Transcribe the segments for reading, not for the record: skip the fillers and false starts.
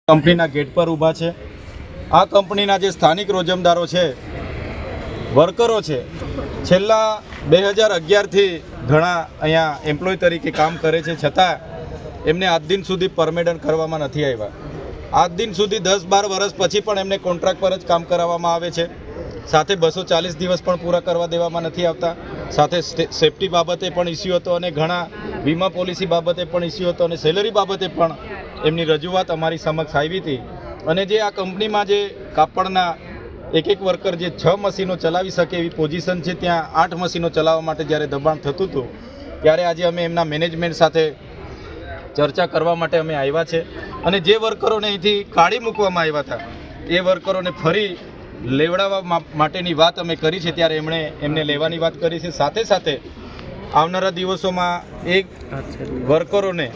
કંપનીના ગેટ પર ઊભા છે। આ કંપનીના જે સ્થાનિક રોજમદારો છે, વર્કરો છે, છેલ્લા 2011થી ઘણા અહીંયા એમ્પ્લોય તરીકે કામ કરે છે, છતાં એમને આજ દિન સુધી પરમિટન્ટ કરવામાં નથી આવ્યા। આજ દિન સુધી 10-12 વર્ષ પછી પણ એમને કોન્ટ્રાક્ટ પર જ કામ કરાવવામાં આવે છે। સાથે 240 દિવસ પણ પૂરા કરવા દેવામાં નથી આવતા। સાથે સેફટી બાબતે પણ ઇસ્યુ હતો અને ઘણા વીમા પોલિસી બાબતે પણ ઇસ્યુ હતો અને સેલરી બાબતે પણ એમની રજૂઆત અમારી સમક્ષ આવી હતી। અને જે આ કંપનીમાં જે કાપડના એક વર્કર જે 6 મશીનો ચલાવી શકે એવી પોઝિશન છે, ત્યાં 8 મશીનો ચલાવવા માટે જ્યારે દબાણ થતું હતું ત્યારે આજે અમે એમના મેનેજમેન્ટ સાથે ચર્ચા કરવા માટે અમે આવ્યા છે। અને જે વર્કરોને અહીંથી કાઢી મૂકવામાં આવ્યા હતા એ વર્કરોને ફરી લેવડાવવા માટેની વાત અમે કરી છે, ત્યારે એમને લેવાની વાત કરી છે। સાથે સાથે આવનારા દિવસોમાં એક વર્કરોને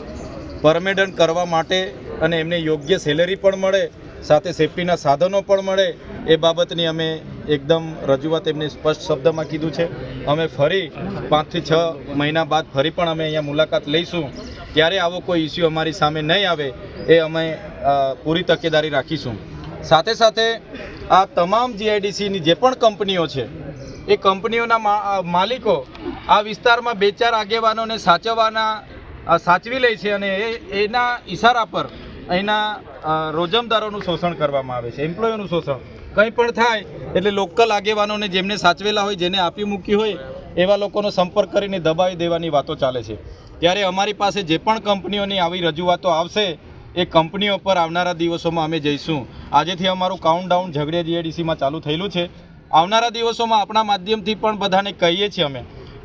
પરમિટન્ટ કરવા માટે અને એમને યોગ્ય સેલેરી પણ મળે, સાથે સેફટીના સાધનો પણ મળે એ બાબતની અમે એકદમ રજૂઆત એમને સ્પષ્ટ શબ્દમાં કીધું છે। અમે ફરી 5 થી 6 મહિના બાદ ફરી પણ અમે અહીંયા મુલાકાત લઈશું, ત્યારે આવો કોઈ ઇસ્યુ અમારી સામે નહીં આવે એ અમે પૂરી તકેદારી રાખીશું। સાથે સાથે આ તમામ જીઆઈડીસીની જે પણ કંપનીઓ છે એ કંપનીઓના માલિકો આ વિસ્તારમાં 2-4 આગેવાનોને સાચવી લે છે અને એના ઈશારા પર અહીંના રોજમદારોનું શોષણ કરવામાં આવે છે, એમ્પ્લોયનું શોષણ। કંઈ પણ થાય એટલે લોકલ આગેવાનોને જેમને સાચવેલા હોય, જેને આપી મૂકી હોય એવા લોકોનો સંપર્ક કરીને દબાવી દેવાની વાતો ચાલે છે। ત્યારે અમારી પાસે જે પણ કંપનીઓની આવી રજૂઆતો આવશે એ કંપનીઓ પર આવનારા દિવસોમાં અમે જઈશું। આજેથી અમારું કાઉન્ટડાઉન ઝઘડિયા જીઆઈડીસીમાં ચાલુ થયેલું છે। આવનારા દિવસોમાં આપણા માધ્યમથી પણ બધાને કહીએ છીએ અમે,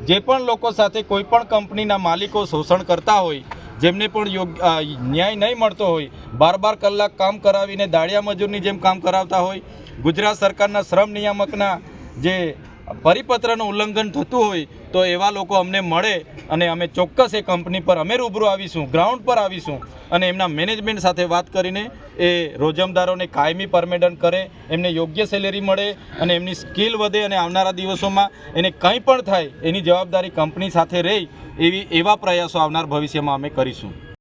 જે પણ લોકો સાથે કોઈ પણ કંપનીના માલિકો શોષણ કરતા હોય, જેમને પણ ન્યાય નહીં મળતો હોય, 12 કલાક કામ કરાવીને દાળિયા મજૂરની જેમ કામ કરાવતા હોય, ગુજરાત સરકારના શ્રમ નિયામકના જે પરિપત્રનું ઉલ્લંઘન થતું હોય, તો એવા લોકો અમને મળે અને અમે ચોક્કસ એ કંપની પર અમે રૂબરૂ આવીશું, ગ્રાઉન્ડ પર આવીશું અને એમના મેનેજમેન્ટ સાથે વાત કરીને એ રોજમદારોને કાયમી પરમિટન્ટ કરે, એમને યોગ્ય સેલેરી મળે અને એમની સ્કિલ વધે અને આવનારા દિવસોમાં એને કંઈ પણ થાય એની જવાબદારી કંપની સાથે રહે એવા પ્રયાસો આવનાર ભવિષ્યમાં અમે કરીશું।